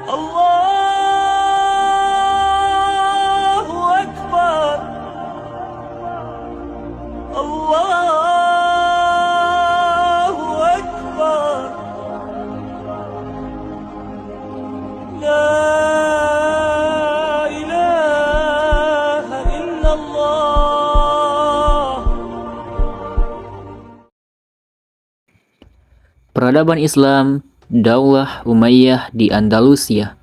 Allahu Akbar. Allahu Akbar. La ilaha illallah. Peradaban Islam Daulah Umayyah di Andalusia.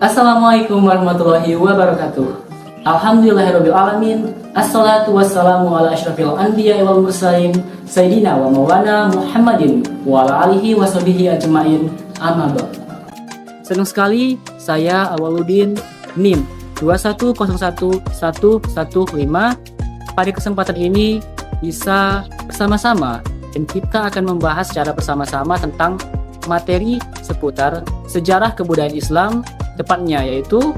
Assalamualaikum warahmatullahi wabarakatuh. Alhamdulillahirabbil alamin. Assalatu wassalamu ala asyrafil anbiya'i wal mursalin sayyidina wa maulana Muhammadin wa ala alihi washabihi ajmain. Amma ba'd. Senang sekali saya Awaludin NIM 2101115 pada kesempatan ini bisa bersama-sama dan kita akan membahas secara bersama-sama tentang materi seputar sejarah kebudayaan Islam, tepatnya yaitu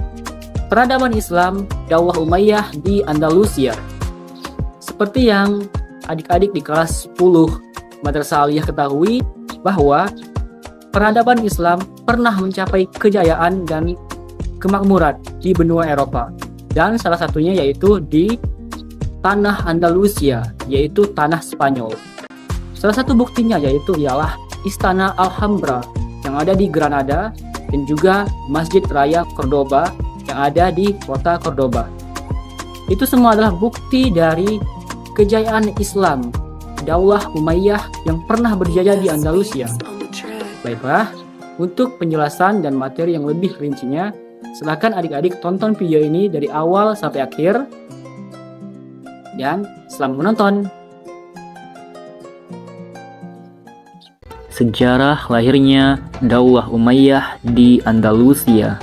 peradaban Islam Daulah Umayyah di Andalusia. Seperti yang adik-adik di kelas 10 Madrasah Aliyah ketahui bahwa peradaban Islam pernah mencapai kejayaan dan kemakmuran di benua Eropa, dan salah satunya yaitu di tanah Andalusia, yaitu tanah Spanyol. Salah satu buktinya yaitu ialah Istana Alhambra yang ada di Granada dan juga Masjid Raya Cordoba yang ada di kota Cordoba. Itu semua adalah bukti dari kejayaan Islam Daulah Umayyah yang pernah berjaya di Andalusia. Baiklah, untuk penjelasan dan materi yang lebih rincinya, silakan adik-adik tonton video ini dari awal sampai akhir. Dan selamat menonton. Sejarah lahirnya Daulah Umayyah di Andalusia.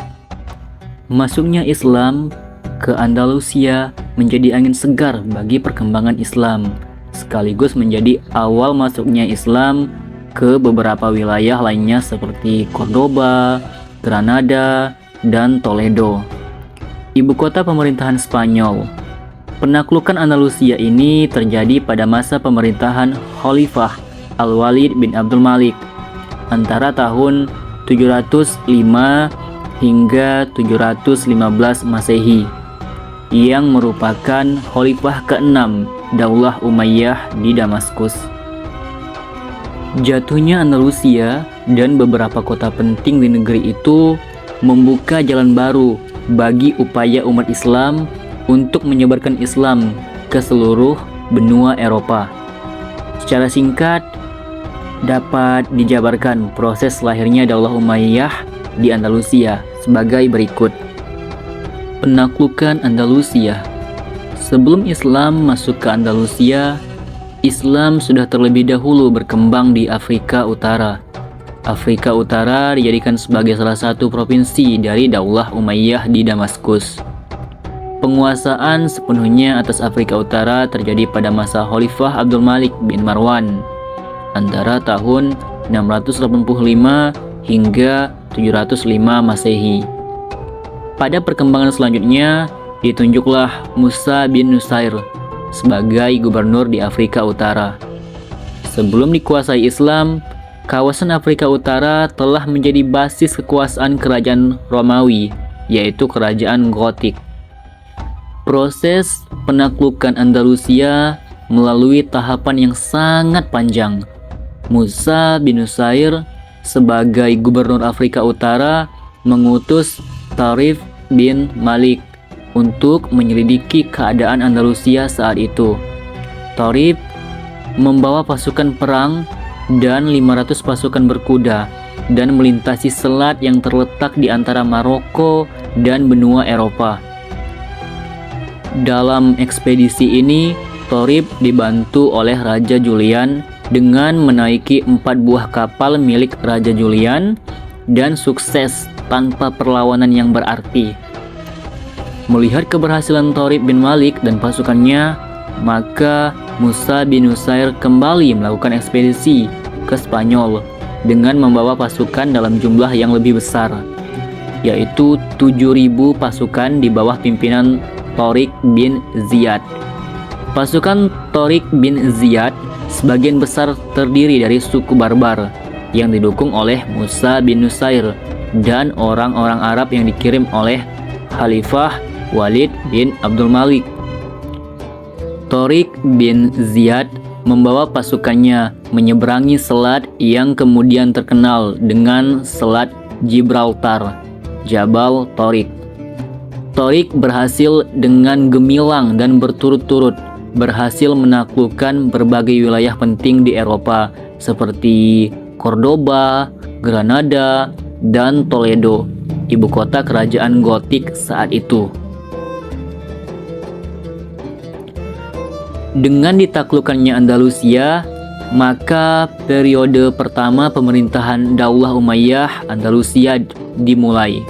Masuknya Islam ke Andalusia menjadi angin segar bagi perkembangan Islam, sekaligus menjadi awal masuknya Islam ke beberapa wilayah lainnya seperti Cordoba, Granada, dan Toledo. Ibu kota pemerintahan Spanyol. Penaklukan Andalusia ini terjadi pada masa pemerintahan Khalifah Al-Walid bin Abdul Malik antara tahun 705 hingga 715 Masehi, yang merupakan Khalifah ke-6 Daulah Umayyah di Damaskus. Jatuhnya Andalusia dan beberapa kota penting di negeri itu membuka jalan baru bagi upaya umat Islam untuk menyebarkan Islam ke seluruh benua Eropa. Secara singkat, dapat dijabarkan proses lahirnya Daulah Umayyah di Andalusia sebagai berikut. Penaklukan Andalusia. Sebelum Islam masuk ke Andalusia, Islam sudah terlebih dahulu berkembang di Afrika Utara. Afrika Utara dijadikan sebagai salah satu provinsi dari Daulah Umayyah di Damaskus. Penguasaan sepenuhnya atas Afrika Utara terjadi pada masa Khalifah Abdul Malik bin Marwan antara tahun 685 hingga 705 Masehi. Pada perkembangan selanjutnya, ditunjuklah Musa bin Nusair sebagai gubernur di Afrika Utara. Sebelum dikuasai Islam, kawasan Afrika Utara telah menjadi basis kekuasaan kerajaan Romawi, yaitu kerajaan Gotik. Proses penaklukan Andalusia melalui tahapan yang sangat panjang. Musa bin Nusair sebagai gubernur Afrika Utara mengutus Tarif bin Malik untuk menyelidiki keadaan Andalusia saat itu. Tarif membawa pasukan perang dan 500 pasukan berkuda dan melintasi selat yang terletak di antara Maroko dan benua Eropa. Dalam ekspedisi ini, Tarif dibantu oleh Raja Julian dengan menaiki 4 buah kapal milik Raja Julian dan sukses tanpa perlawanan yang berarti. Melihat keberhasilan Tarif bin Malik dan pasukannya, maka Musa bin Nusair kembali melakukan ekspedisi ke Spanyol dengan membawa pasukan dalam jumlah yang lebih besar, yaitu 7.000 pasukan di bawah pimpinan Tariq bin Ziyad. Pasukan Tariq bin Ziyad sebagian besar terdiri dari suku Barbar yang didukung oleh Musa bin Nusair dan orang-orang Arab yang dikirim oleh Khalifah Walid bin Abdul Malik. Tariq bin Ziyad membawa pasukannya menyeberangi selat yang kemudian terkenal dengan Selat Gibraltar, Jabal Tariq. Tariq berhasil dengan gemilang dan berturut-turut berhasil menaklukkan berbagai wilayah penting di Eropa seperti Cordoba, Granada, dan Toledo, ibu kota kerajaan Gotik saat itu. Dengan ditaklukkannya Andalusia, maka periode pertama pemerintahan Daulah Umayyah Andalusia dimulai.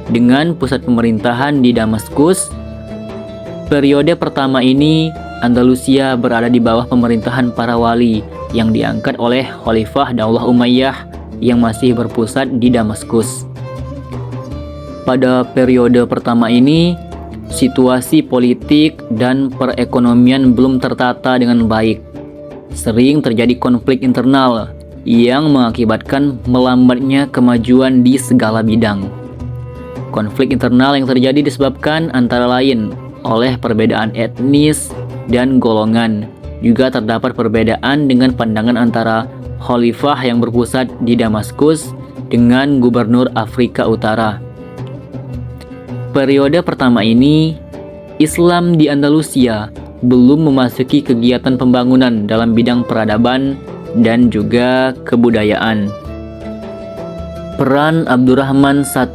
Dengan pusat pemerintahan di Damaskus, periode pertama ini Andalusia berada di bawah pemerintahan para wali yang diangkat oleh Khalifah Daulah Umayyah yang masih berpusat di Damaskus. Pada periode pertama ini, situasi politik dan perekonomian belum tertata dengan baik. Sering terjadi konflik internal yang mengakibatkan melambatnya kemajuan di segala bidang. Konflik internal yang terjadi disebabkan antara lain oleh perbedaan etnis dan golongan. Juga terdapat perbedaan dengan pandangan antara khalifah yang berpusat di Damaskus dengan gubernur Afrika Utara. Periode pertama ini, Islam di Andalusia belum memasuki kegiatan pembangunan dalam bidang peradaban dan juga kebudayaan. Peran Abdurrahman I.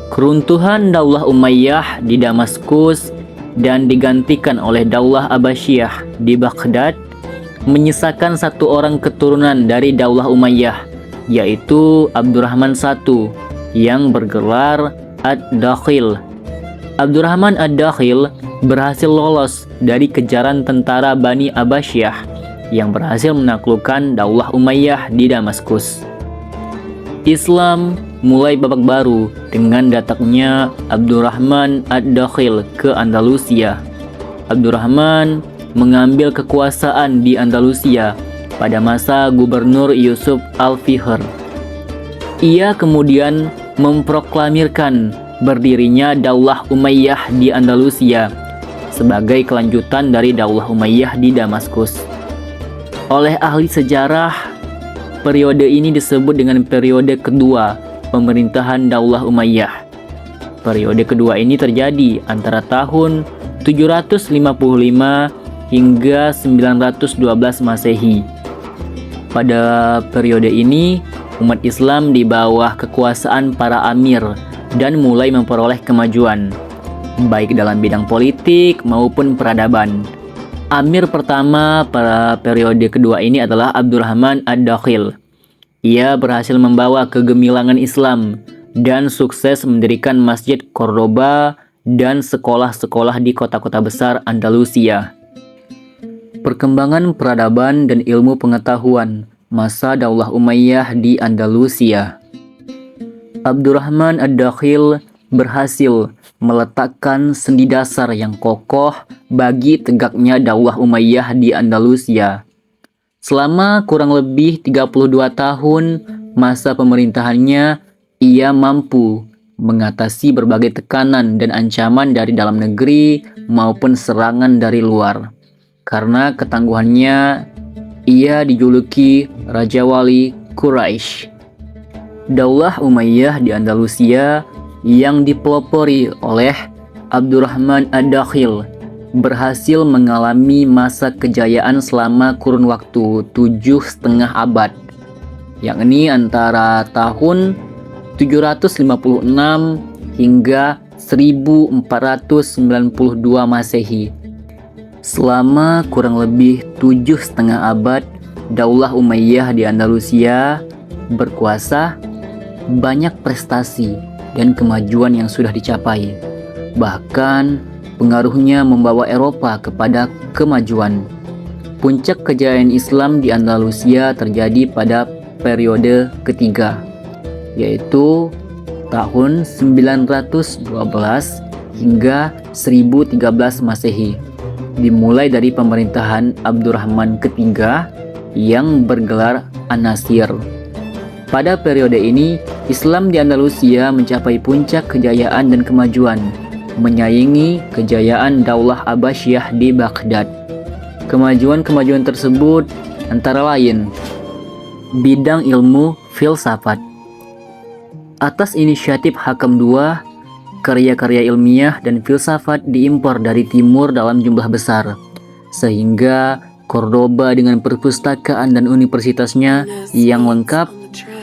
Keruntuhan Daulah Umayyah di Damaskus dan digantikan oleh Daulah Abbasiyah di Baghdad menyisakan satu orang keturunan dari Daulah Umayyah, yaitu Abdurrahman I yang bergelar Ad-Dakhil. Abdurrahman Ad-Dakhil berhasil lolos dari kejaran tentara Bani Abbasiyah yang berhasil menaklukkan Daulah Umayyah di Damaskus. Islam mulai babak baru dengan datangnya Abdurrahman Ad-Dakhil ke Andalusia. Abdurrahman mengambil kekuasaan di Andalusia pada masa Gubernur Yusuf Al-Fihr. Ia kemudian memproklamirkan berdirinya Daulah Umayyah di Andalusia sebagai kelanjutan dari Daulah Umayyah di Damaskus. Oleh ahli sejarah, periode ini disebut dengan periode kedua pemerintahan Daulah Umayyah. Periode kedua ini terjadi antara tahun 755 hingga 912 Masehi. Pada periode ini, umat Islam di bawah kekuasaan para amir dan mulai memperoleh kemajuan, baik dalam bidang politik maupun peradaban. Amir pertama pada periode kedua ini adalah Abdurrahman Ad-Dakhil. Ia berhasil membawa kegemilangan Islam dan sukses mendirikan Masjid Cordoba dan sekolah-sekolah di kota-kota besar Andalusia. Perkembangan peradaban dan ilmu pengetahuan masa Daulah Umayyah di Andalusia. Abdurrahman Ad-Dakhil berhasil meletakkan sendi dasar yang kokoh bagi tegaknya Daulah Umayyah di Andalusia. Selama kurang lebih 32 tahun masa pemerintahannya, ia mampu mengatasi berbagai tekanan dan ancaman dari dalam negeri maupun serangan dari luar. Karena ketangguhannya, ia dijuluki Raja Wali Quraisy. Daulah Umayyah di Andalusia yang dipelopori oleh Abdurrahman Ad-Dakhil berhasil mengalami masa kejayaan selama kurun waktu 7,5 abad, yakni antara tahun 756 hingga 1492 Masehi. Selama kurang lebih 7,5 abad, Daulah Umayyah di Andalusia berkuasa. Banyak prestasi dan kemajuan yang sudah dicapai. Bahkan pengaruhnya membawa Eropa kepada kemajuan. Puncak kejayaan Islam di Andalusia terjadi pada periode ketiga, yaitu tahun 912 hingga 1013 Masehi. Dimulai dari pemerintahan Abdurrahman III yang bergelar An-Nasir. Pada periode ini, Islam di Andalusia mencapai puncak kejayaan dan kemajuan, menyaingi kejayaan Daulah Abbasiyah di Baghdad. Kemajuan-kemajuan tersebut antara lain bidang ilmu filsafat. Atas inisiatif Hakam II, karya-karya ilmiah dan filsafat diimpor dari timur dalam jumlah besar, sehingga Cordoba dengan perpustakaan dan universitasnya yang lengkap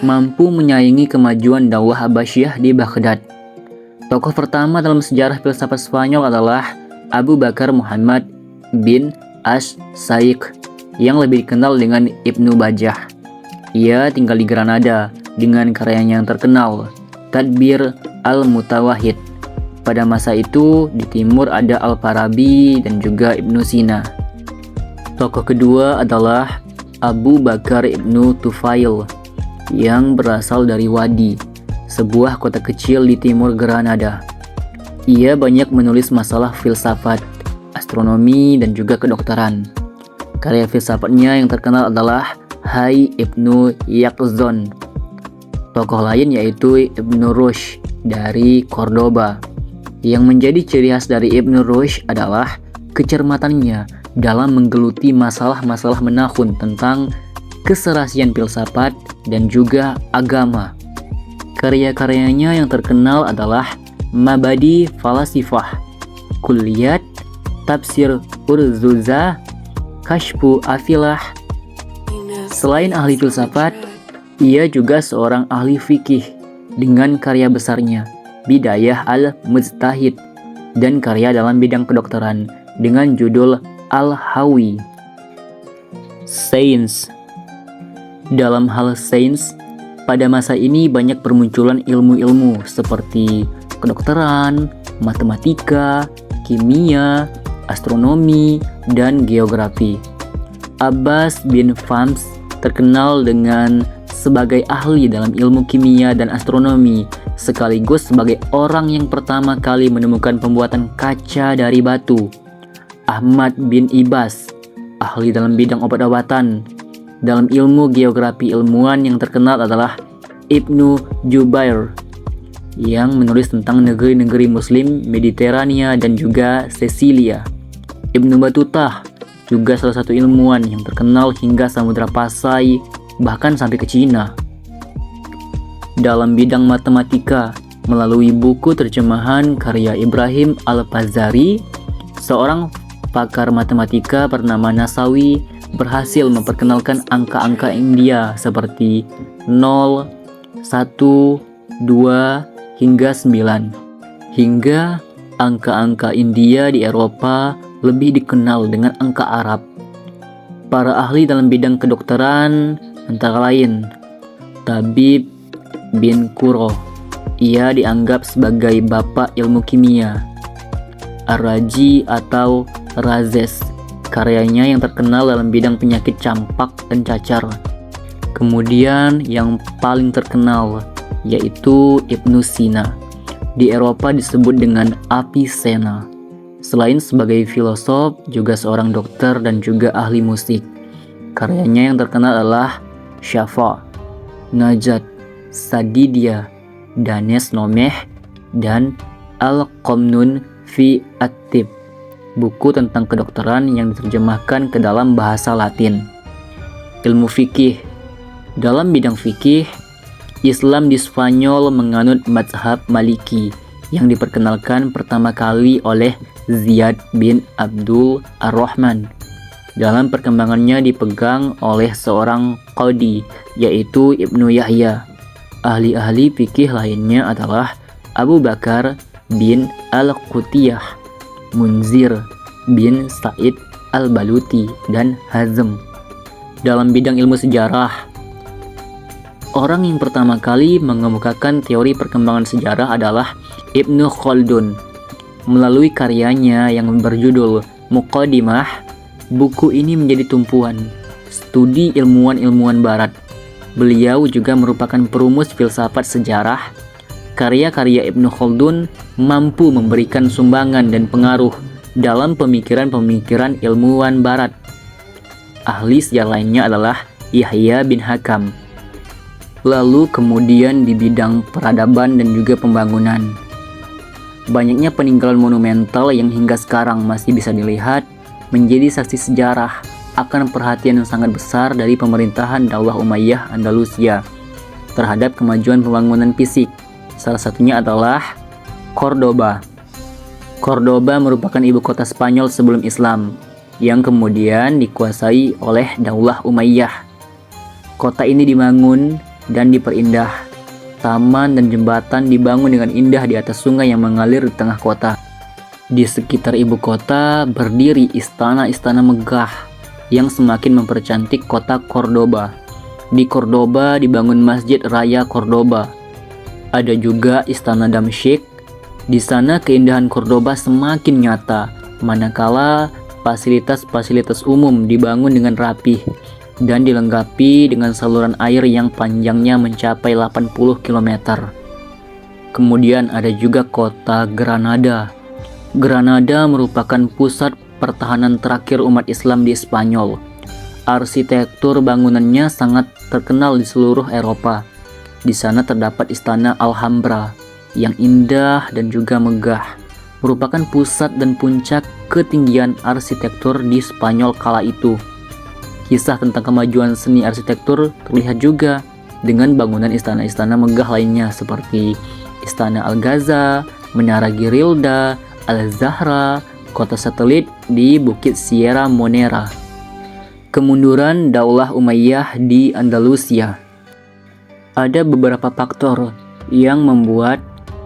mampu menyaingi kemajuan Daulah Abbasiyah di Baghdad. Tokoh pertama dalam sejarah filsafat Spanyol adalah Abu Bakar Muhammad bin As-Saikh yang lebih dikenal dengan Ibnu Bajjah. Ia tinggal di Granada dengan karyanya yang terkenal, Tadbir al-Mutawahhid. Pada masa itu di timur ada Al-Farabi dan juga Ibnu Sina. Tokoh kedua adalah Abu Bakar Ibnu Tufail yang berasal dari Wadi, sebuah kota kecil di timur Granada. Ia banyak menulis masalah filsafat, astronomi, dan juga kedokteran. Karya filsafatnya yang terkenal adalah Hayy Ibnu Yaqzon. Tokoh lain yaitu Ibnu Rushd dari Cordoba. Yang menjadi ciri khas dari Ibnu Rushd adalah kecermatannya dalam menggeluti masalah-masalah menahun tentang keserasian filsafat dan juga agama. Karya-karyanya yang terkenal adalah Mabadi Falasifah, Kulliyat, Tafsir Urzuza, Kashfu Afilah. Selain ahli filsafat, ia juga seorang ahli fikih dengan karya besarnya Bidayah al-Mujtahid dan karya dalam bidang kedokteran dengan judul Al-Hawi. Sains. Dalam hal sains, pada masa ini banyak bermunculan ilmu-ilmu seperti kedokteran, matematika, kimia, astronomi, dan geografi. Abbas bin Fams terkenal dengan sebagai ahli dalam ilmu kimia dan astronomi, sekaligus sebagai orang yang pertama kali menemukan pembuatan kaca dari batu. Ahmad bin Ibas, ahli dalam bidang obat-obatan. Dalam ilmu geografi, ilmuwan yang terkenal adalah Ibnu Jubair yang menulis tentang negeri-negeri Muslim Mediterania dan juga Sisilia. Ibnu Batutah juga salah satu ilmuwan yang terkenal hingga Samudra Pasai, bahkan sampai ke Cina. Dalam bidang matematika, melalui buku terjemahan karya Ibrahim Al-Fazari, seorang pakar matematika bernama Nasawi berhasil memperkenalkan angka-angka India seperti 0, 1, 2, hingga 9. Hingga angka-angka India di Eropa lebih dikenal dengan angka Arab. Para ahli dalam bidang kedokteran antara lain Tabib bin Qurra, ia dianggap sebagai bapak ilmu kimia. Ar-Razi atau Razes, karyanya yang terkenal dalam bidang penyakit campak dan cacar. Kemudian yang paling terkenal yaitu Ibnu Sina, di Eropa disebut dengan Avicenna. Selain sebagai filosof, juga seorang dokter dan juga ahli musik. Karyanya yang terkenal adalah Syafa, Najat, Sadidia, Danes Nomeh, dan Al-Qamnun fi At-Tib, buku tentang kedokteran yang diterjemahkan ke dalam bahasa Latin. Ilmu fikih. Dalam bidang fikih, Islam di Spanyol menganut mazhab Maliki yang diperkenalkan pertama kali oleh Ziyad bin Abdul Ar-Rahman. Dalam perkembangannya dipegang oleh seorang qadi, yaitu Ibnu Yahya. Ahli-ahli fikih lainnya adalah Abu Bakar bin Al-Qutiyah, Munzir bin Sa'id Al-Baluti, dan Hazm. Dalam bidang ilmu sejarah, orang yang pertama kali mengemukakan teori perkembangan sejarah adalah Ibnu Khaldun. Melalui karyanya yang berjudul Muqaddimah, buku ini menjadi tumpuan studi ilmuwan-ilmuwan barat. Beliau juga merupakan perumus filsafat sejarah. Karya-karya Ibnu Khaldun mampu memberikan sumbangan dan pengaruh dalam pemikiran-pemikiran ilmuwan barat. Ahli sejarah lainnya adalah Yahya bin Hakam. Lalu kemudian di bidang peradaban dan juga pembangunan. Banyaknya peninggalan monumental yang hingga sekarang masih bisa dilihat menjadi saksi sejarah akan perhatian yang sangat besar dari pemerintahan Daulah Umayyah Andalusia terhadap kemajuan pembangunan fisik. Salah satunya adalah Cordoba. Cordoba merupakan ibu kota Spanyol sebelum Islam yang kemudian dikuasai oleh Daulah Umayyah. Kota ini dibangun dan diperindah. Taman dan jembatan dibangun dengan indah di atas sungai yang mengalir di tengah kota. Di sekitar ibu kota berdiri istana-istana megah yang semakin mempercantik kota Cordoba. Di Cordoba dibangun Masjid Raya Cordoba. Ada juga Istana Damsyik. Di sana keindahan Cordoba semakin nyata, manakala fasilitas-fasilitas umum dibangun dengan rapih dan dilengkapi dengan saluran air yang panjangnya mencapai 80 km. Kemudian ada juga kota Granada. Granada merupakan pusat pertahanan terakhir umat Islam di Spanyol. Arsitektur bangunannya sangat terkenal di seluruh Eropa. Di sana terdapat Istana Alhambra yang indah dan juga megah, merupakan pusat dan puncak ketinggian arsitektur di Spanyol kala itu. Kisah tentang kemajuan seni arsitektur terlihat juga dengan bangunan istana-istana megah lainnya seperti Istana Algaza, Menara Girilda, Al-Zahra, kota satelit di Bukit Sierra Monera. Kemunduran Daulah Umayyah di Andalusia. Ada beberapa faktor yang membuat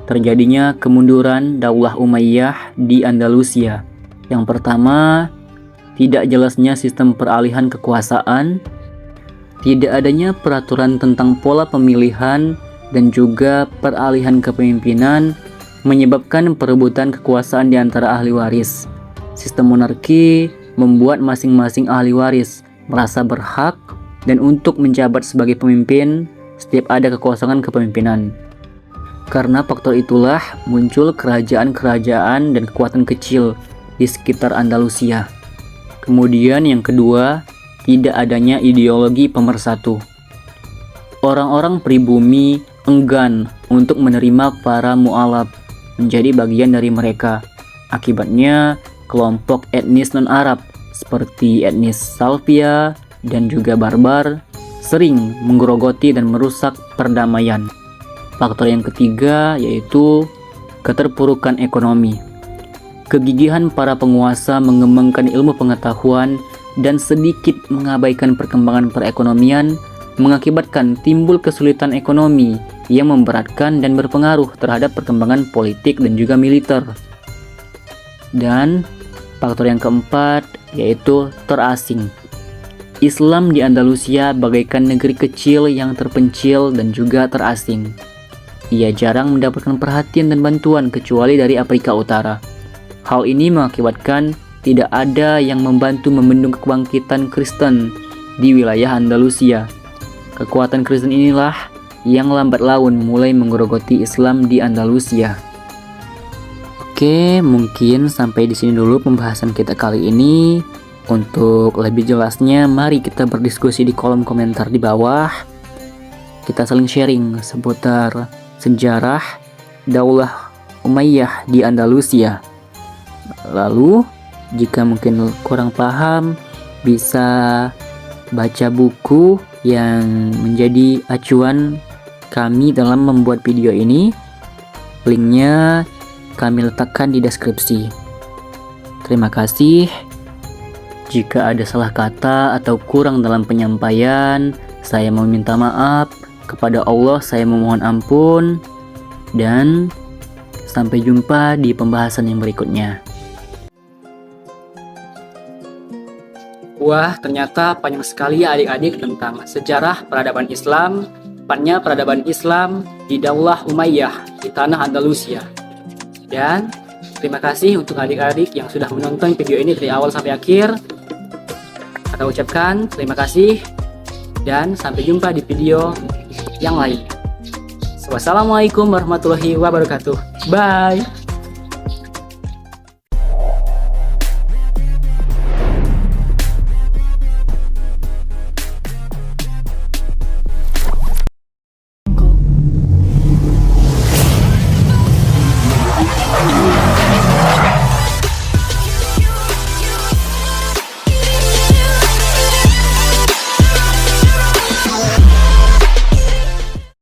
terjadinya kemunduran Daulah Umayyah di Andalusia. Yang pertama, tidak jelasnya sistem peralihan kekuasaan, tidak adanya peraturan tentang pola pemilihan dan juga peralihan kepemimpinan menyebabkan perebutan kekuasaan di antara ahli waris. Sistem monarki membuat masing-masing ahli waris merasa berhak dan untuk menjabat sebagai pemimpin setiap ada kekosongan kepemimpinan. Karena faktor itulah muncul kerajaan-kerajaan dan kekuatan kecil di sekitar Andalusia. Kemudian yang kedua, tidak adanya ideologi pemersatu. Orang-orang pribumi enggan untuk menerima para mu'alaf menjadi bagian dari mereka. Akibatnya, kelompok etnis non-Arab seperti etnis Salvia dan juga Barbar sering menggerogoti dan merusak perdamaian. Faktor yang ketiga yaitu keterpurukan ekonomi. Kegigihan para penguasa mengembangkan ilmu pengetahuan dan sedikit mengabaikan perkembangan perekonomian mengakibatkan timbul kesulitan ekonomi yang memberatkan dan berpengaruh terhadap perkembangan politik dan juga militer. Dan faktor yang keempat yaitu terasing. Islam di Andalusia bagaikan negeri kecil yang terpencil dan juga terasing. Ia jarang mendapatkan perhatian dan bantuan kecuali dari Afrika Utara. Hal ini mengakibatkan tidak ada yang membantu membendung kebangkitan Kristen di wilayah Andalusia. Kekuatan Kristen inilah yang lambat laun mulai menggerogoti Islam di Andalusia. Oke, mungkin sampai di sini dulu pembahasan kita kali ini. Untuk lebih jelasnya, mari kita berdiskusi di kolom komentar di bawah. Kita saling sharing seputar sejarah Daulah Umayyah di Andalusia. Lalu, jika mungkin kurang paham, bisa baca buku yang menjadi acuan kami dalam membuat video ini. Linknya kami letakkan di deskripsi. Terima kasih. Jika ada salah kata atau kurang dalam penyampaian, saya meminta maaf. Kepada Allah saya memohon ampun. Dan sampai jumpa di pembahasan yang berikutnya. Wah, ternyata panjang sekali ya adik-adik tentang sejarah peradaban Islam, tepatnya peradaban Islam di Daulah Umayyah di tanah Andalusia. Dan terima kasih untuk adik-adik yang sudah menonton video ini dari awal sampai akhir. Kita ucapkan terima kasih dan sampai jumpa di video yang lain. Wassalamualaikum warahmatullahi wabarakatuh. Bye.